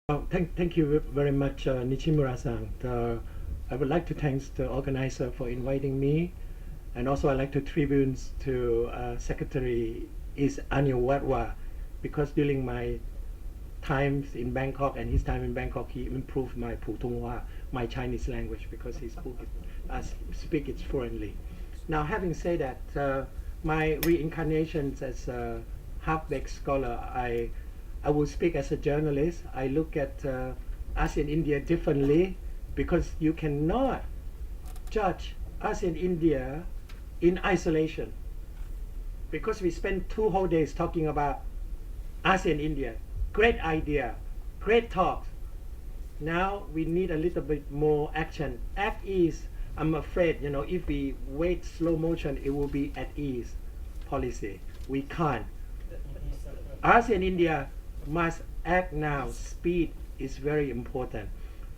Thank you very much, Nishimura-san. I would like to thank the organizer for inviting me, and also I'd like to tribute to Secretary is Anil Wadwa, because during my times in Bangkok and his time in Bangkok, he improved my Putonghua, my Chinese language, because he speak it fluently. Now, having said that, my reincarnations as a half-baked scholar, I will speak as a journalist. I look at ASEAN-India differently, because you cannot judge ASEAN-India in isolation. Because we spent 2 whole days talking about ASEAN-India. Great idea, great talks. Now we need a little bit more action. At ease, I'm afraid, if we wait slow motion, it will be at ease policy. We can't. ASEAN-India must act now. Speed is very important.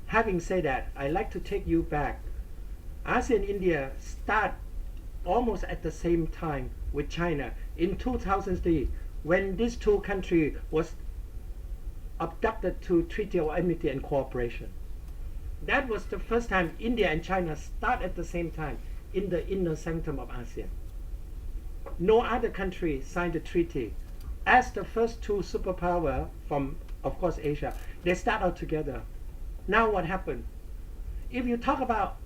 Having said that, I'd like to take you back. ASEAN-India start almost at the same time with China in 2003, when these two countries was abducted to Treaty of Amity and Cooperation. That was the first time India and China start at the same time in the inner sanctum of ASEAN. No other country signed the treaty. As the first two superpower from, of course, Asia, they start out together. Now what happened? If you talk about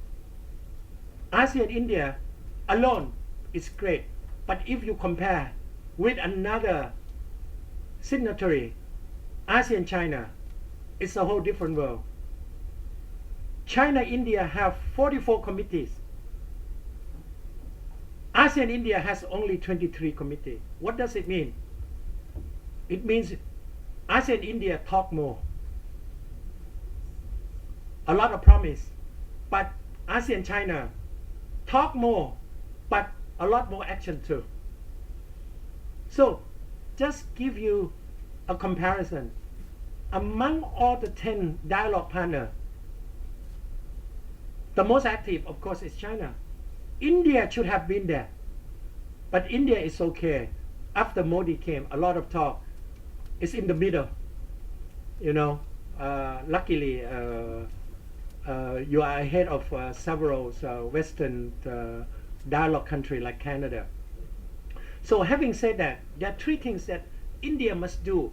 ASEAN-India alone, it's great. But if you compare with another signatory, ASEAN-China, it's a whole different world. China-India have 44 committees. ASEAN-India has only 23 committees. What does it mean? It means ASEAN-India talk more. A lot of promise. But ASEAN-China talk more, but a lot more action too. So, just give you a comparison. Among all the 10 dialogue partners, the most active, of course, is China. India should have been there. But India is okay. After Modi came, a lot of talk. It's in the middle. Luckily, you are ahead of several Western dialogue countries like Canada. So having said that, there are 3 things that India must do,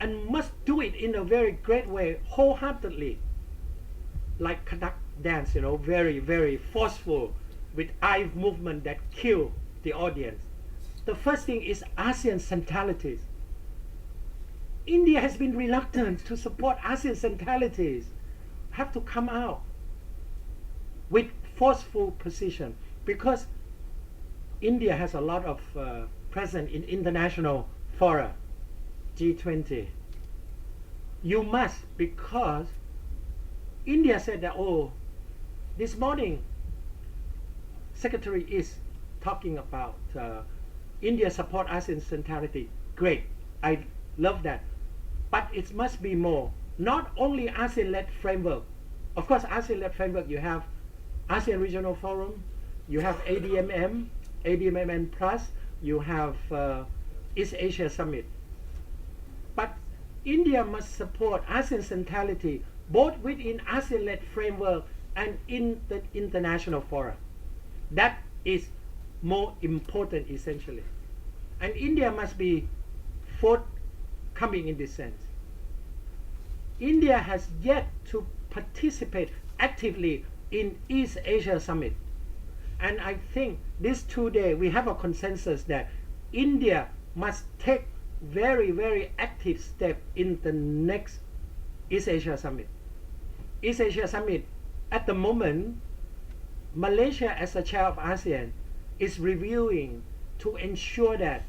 and must do it in a very great way, wholeheartedly, like Kathak dance, very, very forceful, with eye movement that kill the audience. The first thing is ASEAN centralities. India has been reluctant to support ASEAN centralities. Have to come out with forceful position, because India has a lot of presence in international fora, G20. You must, because India said that, this morning Secretary is talking about India support ASEAN centrality. Great, I love that. But it must be more. Not only ASEAN-led framework. Of course, ASEAN-led framework, you have ASEAN Regional Forum, you have ADMM Plus, you have East Asia Summit. But India must support ASEAN centrality both within ASEAN-led framework and in the international fora. That is more important, essentially. And India must be forthcoming in this sense. India has yet to participate actively in East Asia Summit. And I think these 2 days we have a consensus that India must take very, very active step in the next East Asia Summit. East Asia Summit, at the moment, Malaysia as a chair of ASEAN is reviewing to ensure that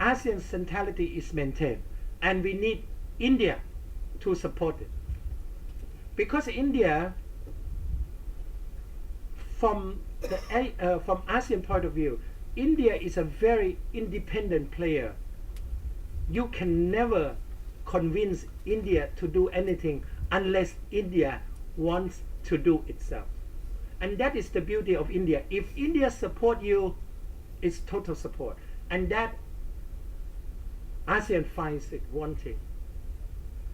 ASEAN centrality is maintained, and we need India to support it. Because India, from ASEAN point of view, India is a very independent player. You can never convince India to do anything unless India wants to do itself. And that is the beauty of India. If India support you, it's total support. And that ASEAN finds it wanting.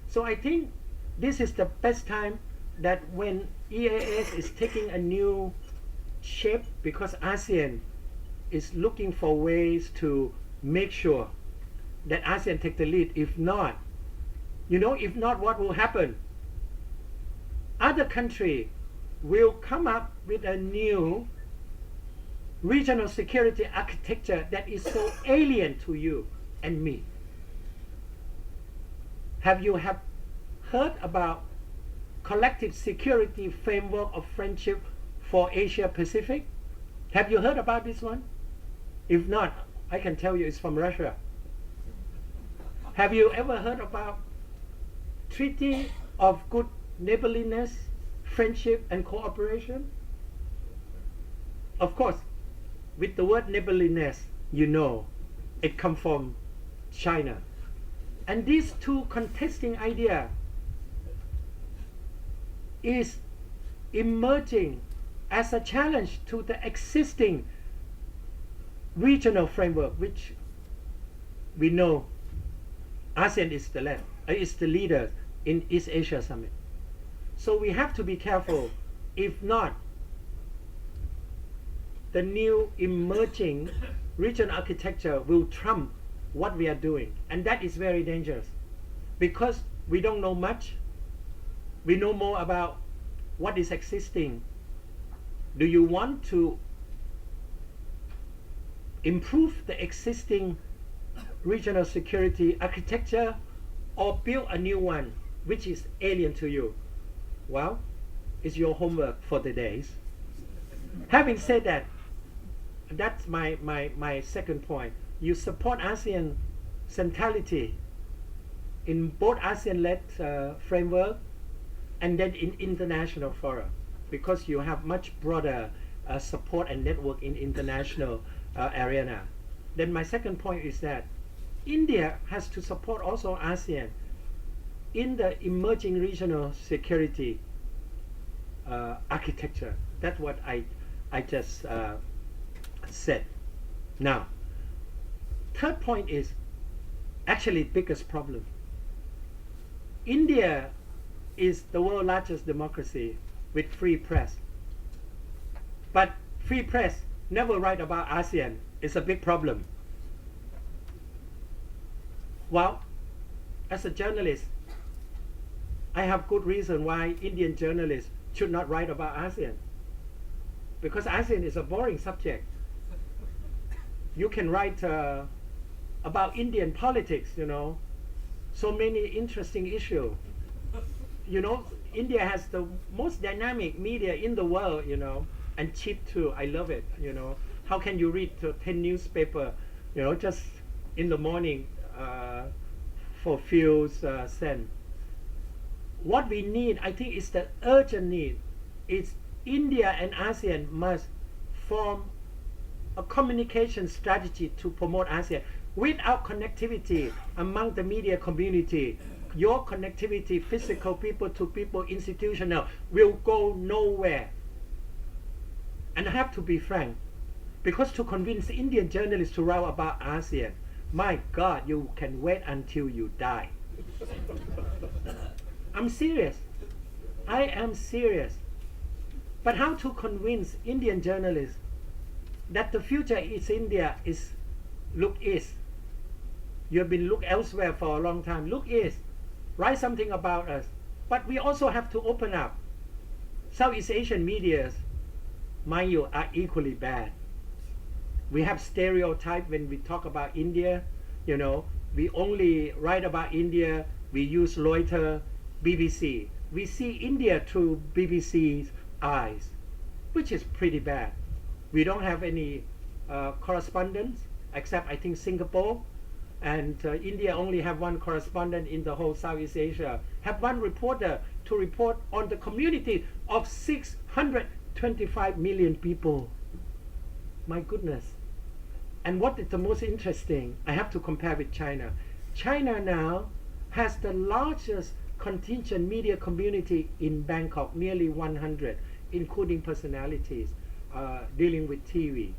So I think this is the best time that when EAS is taking a new shape, because ASEAN is looking for ways to make sure that ASEAN take the lead. If not, if not, what will happen? Other country will come up with a new regional security architecture that is so alien to you and me. Have you heard about collective security framework of friendship for Asia Pacific? Have you heard about this one? If not, I can tell you it's from Russia. Have you ever heard about Treaty of Good Neighborliness, Friendship and Cooperation? Of course, with the word neighborliness, it comes from China. And these two contesting ideas is emerging as a challenge to the existing regional framework, which we know ASEAN is the leader in East Asia Summit. So we have to be careful. If not, the new emerging regional architecture will trump what we are doing, and that is very dangerous because we don't know much. We know more about what is existing. Do you want to improve the existing regional security architecture or build a new one which is alien to you? Well, it's your homework for the days. Having said that, that's my second point. You support ASEAN centrality in both ASEAN-led framework and then in international fora, because you have much broader support and network in international arena. Then my second point is that India has to support also ASEAN in the emerging regional security architecture. That's what I just said. Now, third point is actually biggest problem. India is the world's largest democracy with free press. But free press never write about ASEAN. It's a big problem. Well, as a journalist, I have good reason why Indian journalists should not write about ASEAN. Because ASEAN is a boring subject. You can write about Indian politics, so many interesting issues. India has the most dynamic media in the world, and cheap too. I love it, How can you read 10 newspaper, just in the morning for few cents? What we need, I think, is the urgent need. It's India and ASEAN must form a communication strategy to promote ASEAN. Without connectivity among the media community, your connectivity, physical, people to people, institutional, will go nowhere. And I have to be frank, because to convince Indian journalists to write about ASEAN, my God, you can wait until you die. I'm serious. I am serious. But how to convince Indian journalists that the future is India is look east? You have been look elsewhere for a long time. Look east. Write something about us. But we also have to open up. Southeast Asian medias, mind you, are equally bad. We have stereotype when we talk about India. We only write about India. We use Reuters, BBC. We see India through BBC's eyes, which is pretty bad. We don't have any correspondents except I think Singapore, and India only have one correspondent in the whole Southeast Asia. Have one reporter to report on the community of 625 million people. My goodness. And what is the most interesting? I have to compare with China. China now has the largest contingent media community in Bangkok, nearly 100, including personalities dealing with TV.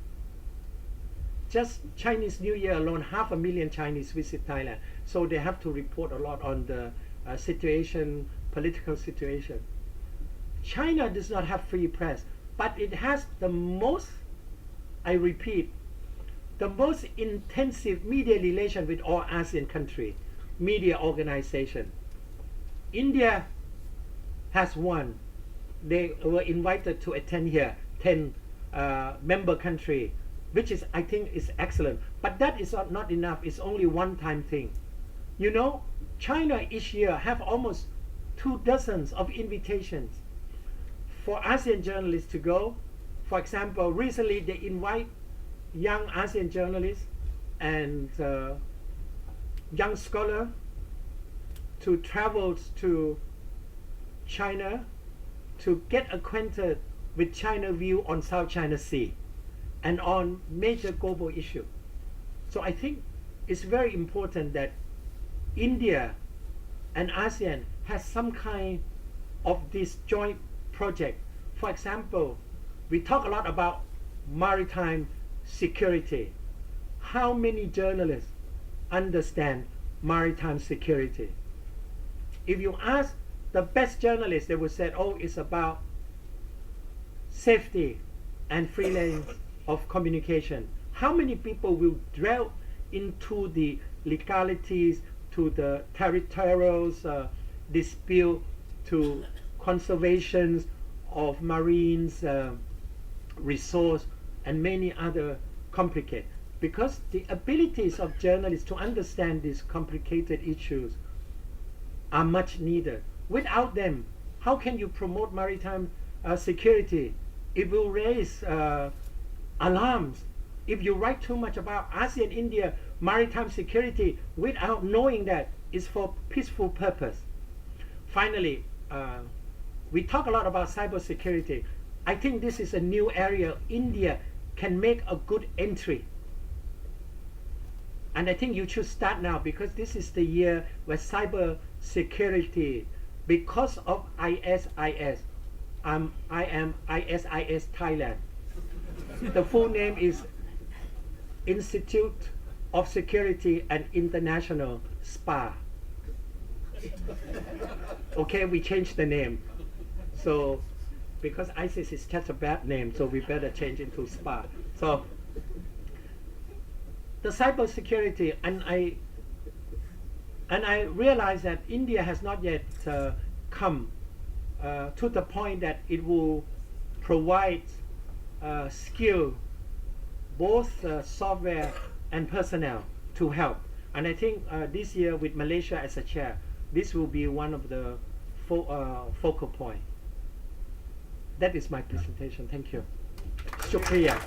Just Chinese New Year alone, 500,000 Chinese visit Thailand. So they have to report a lot on the situation political situation. China does not have free press, but it has the most, I repeat, the most intensive media relation with all ASEAN countries, media organization. India has one. They were invited to attend here, 10 member country, which is, I think, is excellent. But that is not enough. It's only one-time thing. You know, China each year have almost 24 of invitations for ASEAN journalists to go. For example, recently they invite young ASEAN journalists and young scholars to travel to China to get acquainted with China view on South China Sea and on major global issue. So I think it's very important that India and ASEAN has some kind of this joint project. For example, we talk a lot about maritime security. How many journalists understand maritime security? If you ask the best journalists, they would say, oh, it's about safety and freelance of communication. How many people will drill into the legalities, to the territorial dispute, to conservation of marines resource, and many other complicated? Because the abilities of journalists to understand these complicated issues are much needed. Without them, how can you promote maritime security? It will raise alarms. If you write too much about ASEAN-India maritime security without knowing that it's for peaceful purpose. Finally, we talk a lot about cybersecurity. I think this is a new area India can make a good entry. And I think you should start now, because this is the year where cyber security, because of ISIS, I am ISIS Thailand. The full name is Institute of Security and International SPA. Okay, we changed the name. So, because ISIS is just a bad name, so we better change it to SPA. So, the cyber security, and I realize that India has not yet come to the point that it will provide skill, both software and personnel, to help. And I think this year, with Malaysia as a chair, this will be one of the focal point. That is my presentation. Thank you. Shukriya.